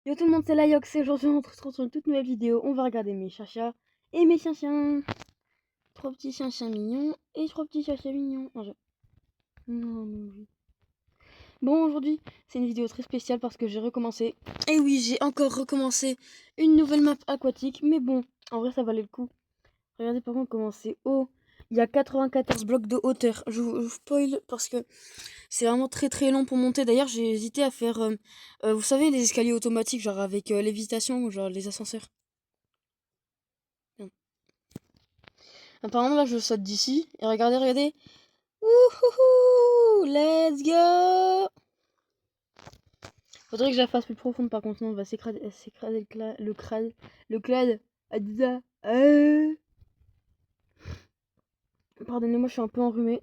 Yo tout le monde, c'est Layox et aujourd'hui on se retrouve sur une toute nouvelle vidéo. On va regarder mes chachas et mes chiens-chiens. Trois petits chiens-chiens mignons et trois petits chachas mignons. Non, mais oui. Bon, aujourd'hui c'est une vidéo très spéciale parce que j'ai recommencé. Et oui, j'ai encore recommencé une nouvelle map aquatique. Mais bon, en vrai ça valait le coup. Regardez par contre comment c'est haut. Il y a 94 blocs de hauteur. Je vous spoil parce que c'est vraiment très très long pour monter. D'ailleurs, j'ai hésité à faire, vous savez, les escaliers automatiques, genre avec lévitation, genre les ascenseurs. Hum. Apparemment, là, je saute d'ici. Et regardez, regardez. Wouhouhou! Let's go! Faudrait que je la fasse plus profonde, par contre, sinon on va s'écraser le clade. Adidas. Pardonnez-moi, je suis un peu enrhumé.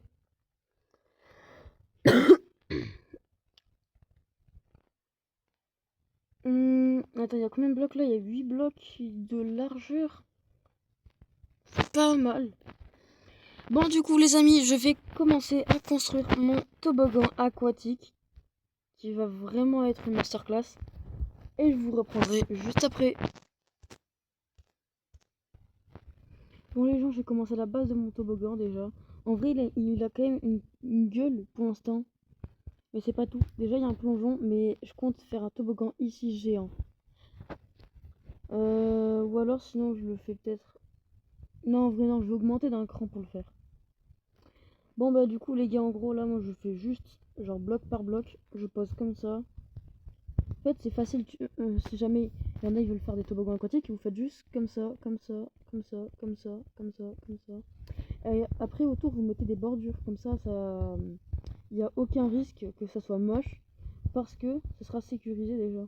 Attends, il y a combien de blocs là? Il y a 8 blocs de largeur. C'est pas mal. Bon, du coup, les amis, je vais commencer à construire mon toboggan aquatique qui va vraiment être une masterclass. Et je vous reprendrai juste après. Bon, les gens, j'ai commencé la base de mon toboggan déjà. En vrai, il a quand même une gueule pour l'instant. Mais c'est pas tout. Déjà, il y a un plongeon, mais je compte faire un toboggan ici géant. Ou alors, sinon, je le fais peut-être. Non, en vrai, non, je vais augmenter d'un cran pour le faire. Bon, bah, du coup, les gars, en gros, là, moi, je fais juste, genre, bloc par bloc. Je pose comme ça. En fait, c'est facile. Si jamais il y en a, ils veulent faire des toboggans aquatiques, vous faites juste comme ça, comme ça, comme ça, comme ça, comme ça, comme ça. Et après, autour, vous mettez des bordures. Comme ça, il n'y a aucun risque que ça soit moche. Parce que ce sera sécurisé déjà.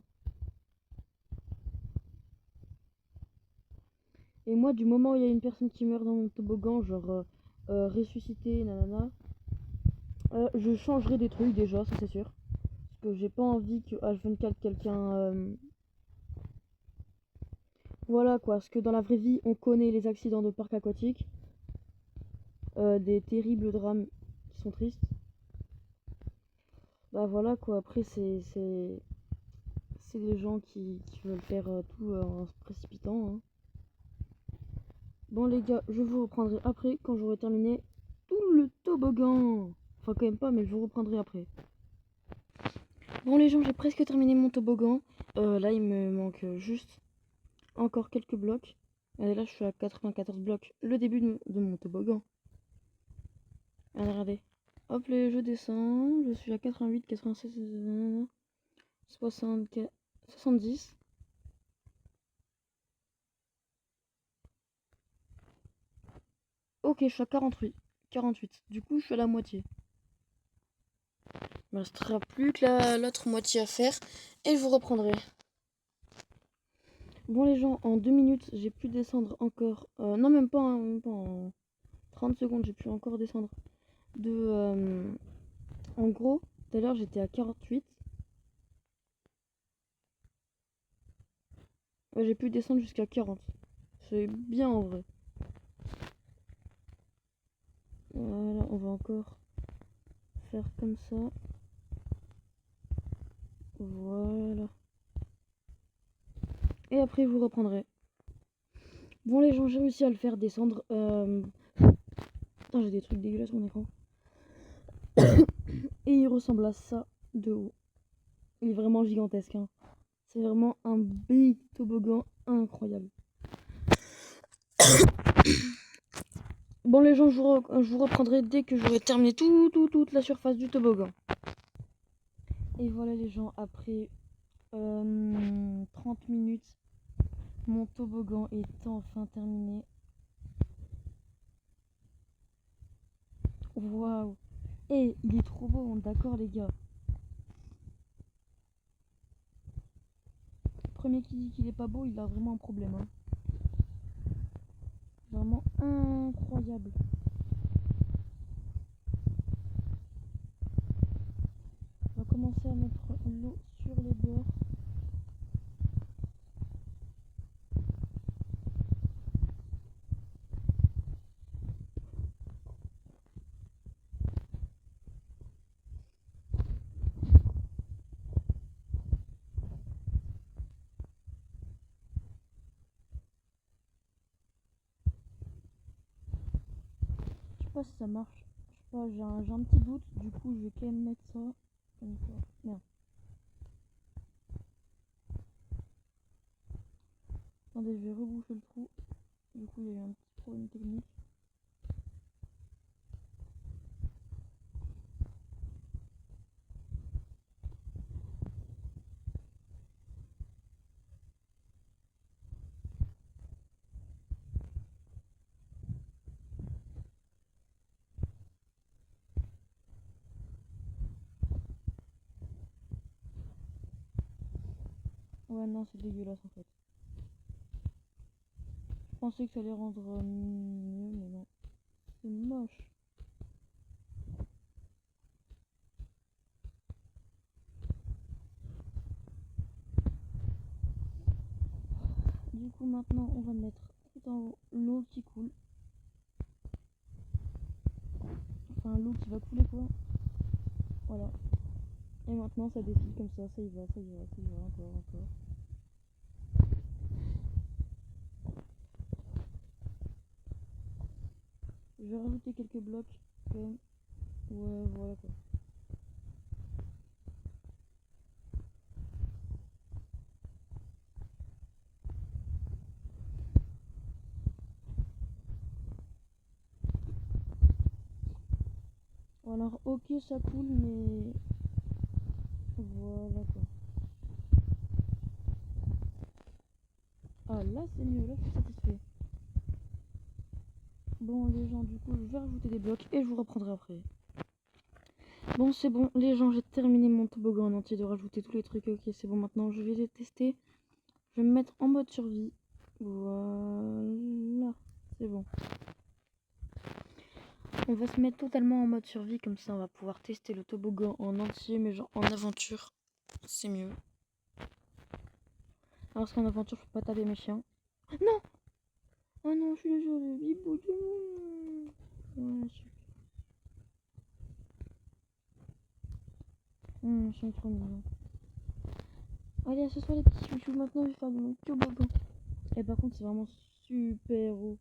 Et moi, du moment où il y a une personne qui meurt dans mon toboggan, genre ressuscité, nanana, je changerai des trucs déjà, ça c'est sûr. Parce que j'ai pas envie que H24 quelqu'un. Voilà quoi, parce que dans la vraie vie, on connaît les accidents de parc aquatique, des terribles drames qui sont tristes. Bah voilà quoi, après c'est des gens qui veulent faire tout en se précipitant. Hein. Bon les gars, je vous reprendrai après quand j'aurai terminé tout le toboggan. Enfin quand même pas, mais je vous reprendrai après. Bon les gens, j'ai presque terminé mon toboggan. Là il me manque juste encore quelques blocs. Et là je suis à 94 blocs. Le début de mon toboggan. Regardez. Hop, je descends. Je suis à 88, 96, 64, 70. Ok, je suis à 48. 48. Du coup, je suis à la moitié. Il me restera plus que l'autre moitié à faire. Et je vous reprendrai. Bon, les gens, en 2 minutes, j'ai pu descendre encore. Non, même pas, hein, même pas en 30 secondes, j'ai pu encore descendre. En gros, tout à l'heure, j'étais à 48. Ouais, j'ai pu descendre jusqu'à 40. C'est bien en vrai. Voilà, on va encore faire comme ça. Voilà. Et après, vous reprendrez. Bon, les gens, j'ai réussi à le faire descendre. Putain, j'ai des trucs dégueulasses sur mon écran. Et il ressemble à ça de haut. Il est vraiment gigantesque. Hein. C'est vraiment un big toboggan incroyable. Bon, les gens, je vous reprendrai dès que j'aurai terminé toute la surface du toboggan. Et voilà, les gens, après 30 minutes, mon toboggan est enfin terminé. Waouh! Et il est trop beau, d'accord, les gars? Premier qui dit qu'il est pas beau, il a vraiment un problème. Hein. Vraiment incroyable. On va commencer à mettre l'eau sur les bords. pas si ça marche. Je sais pas, j'ai un petit doute. Du coup, je vais quand même mettre ça. Comme ça. Merde. Attendez, je vais reboucher le trou. Du coup, il y a eu un petit problème technique. Ouais, non, c'est dégueulasse en fait. Je pensais que ça allait rendre mieux, mais non. C'est moche. Du coup, maintenant, on va mettre tout en haut l'eau qui coule. Enfin, l'eau qui va couler quoi. Voilà. Et maintenant, ça défile comme ça y va, ça y va, ça y va, encore. Je vais rajouter quelques blocs quand même. Ouais, voilà quoi. Alors, ok, ça coule, mais voilà quoi. Ah, là c'est mieux, là je suis satisfait. Bon, les gens, du coup, je vais rajouter des blocs et je vous reprendrai après. Bon, c'est bon, les gens, j'ai terminé mon toboggan en entier de rajouter tous les trucs. Ok, c'est bon, maintenant je vais les tester. Je vais me mettre en mode survie. Voilà, c'est bon. On va se mettre totalement en mode survie, comme ça on va pouvoir tester le toboggan en entier, mais genre en aventure, c'est mieux. Parce qu'en aventure, je peux pas taper mes chiens. Non! Oh non, je suis désolée, bibou. Ouais, je suis trop mignon. Allez, ce soir les petits chouchous, maintenant je vais faire mon toboggan. Et par contre, c'est vraiment super haut.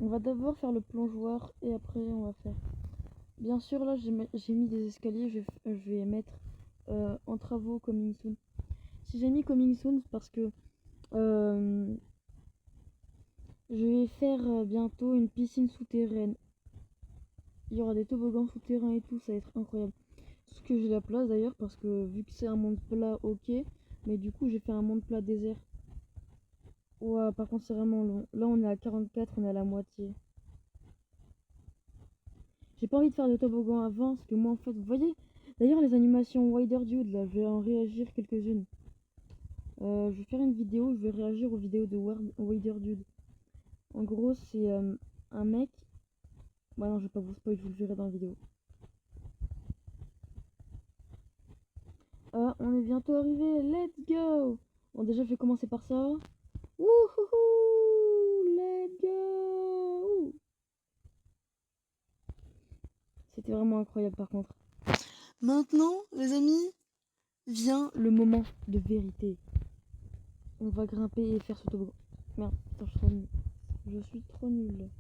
On va d'abord faire le plongeoir et après on va faire. Bien sûr, là j'ai mis des escaliers, je vais mettre en travaux coming soon. Si j'ai mis coming soon, c'est parce que je vais faire bientôt une piscine souterraine. Il y aura des toboggans souterrains et tout, ça va être incroyable. Est-ce que j'ai la place d'ailleurs, parce que vu que c'est un monde plat, ok. Mais du coup, j'ai fait un monde plat désert. Ouais, par contre, c'est vraiment long. Là, on est à 44, on est à la moitié. J'ai pas envie de faire de toboggan avant, parce que moi, en fait, vous voyez, d'ailleurs, les animations Wider Dude, là, je vais en réagir quelques-unes. Je vais faire une vidéo, je vais réagir aux vidéos de Wider Dude. En gros, c'est un mec. Bah non, je vais pas vous spoil, je vous le verrai dans la vidéo. Ah, on est bientôt arrivé, let's go! Bon, déjà, je vais commencer par ça. Wouhouhou! Let's go! C'était vraiment incroyable par contre. Maintenant, les amis, vient le moment de vérité. On va grimper et faire ce toboggan. Merde, putain, je suis trop nulle. Je suis trop nulle.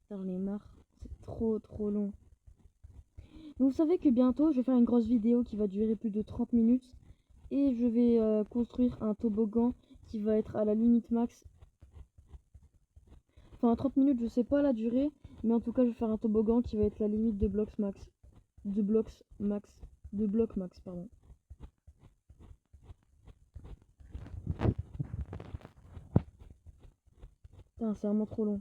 Putain, j'en ai marre. C'est trop long. Mais vous savez que bientôt, je vais faire une grosse vidéo qui va durer plus de 30 minutes. Et je vais construire un toboggan qui va être à la limite max. Enfin, 30 minutes, je sais pas la durée. Mais en tout cas, je vais faire un toboggan qui va être la limite de blocs max. De blocs max. De blocs max, pardon. Putain, c'est vraiment trop long.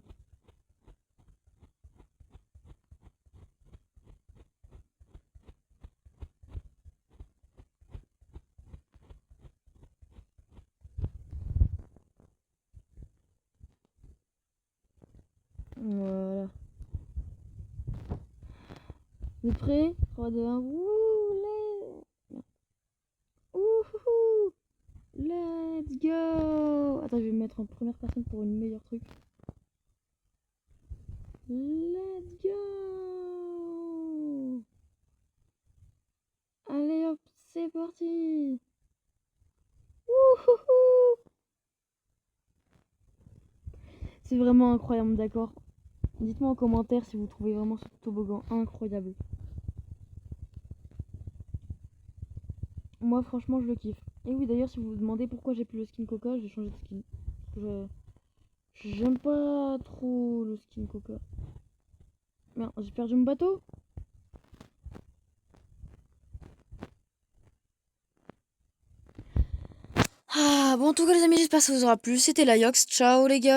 Voilà. Vous êtes prêts? 3, 2, 1. Ouhouhou! Let's go! Attends, je vais me mettre en première personne pour une meilleure truc. Let's go! Allez hop, c'est parti! C'est vraiment incroyable, d'accord? Dites-moi en commentaire si vous trouvez vraiment ce toboggan incroyable. Moi, franchement, je le kiffe. Et oui, d'ailleurs, si vous vous demandez pourquoi j'ai plus le skin Coca, j'ai changé de skin. J'aime pas trop le skin Coca. Merde, j'ai perdu mon bateau. Ah, bon, en tout cas, les amis, j'espère que ça vous aura plu. C'était la Yox. Ciao, les gars.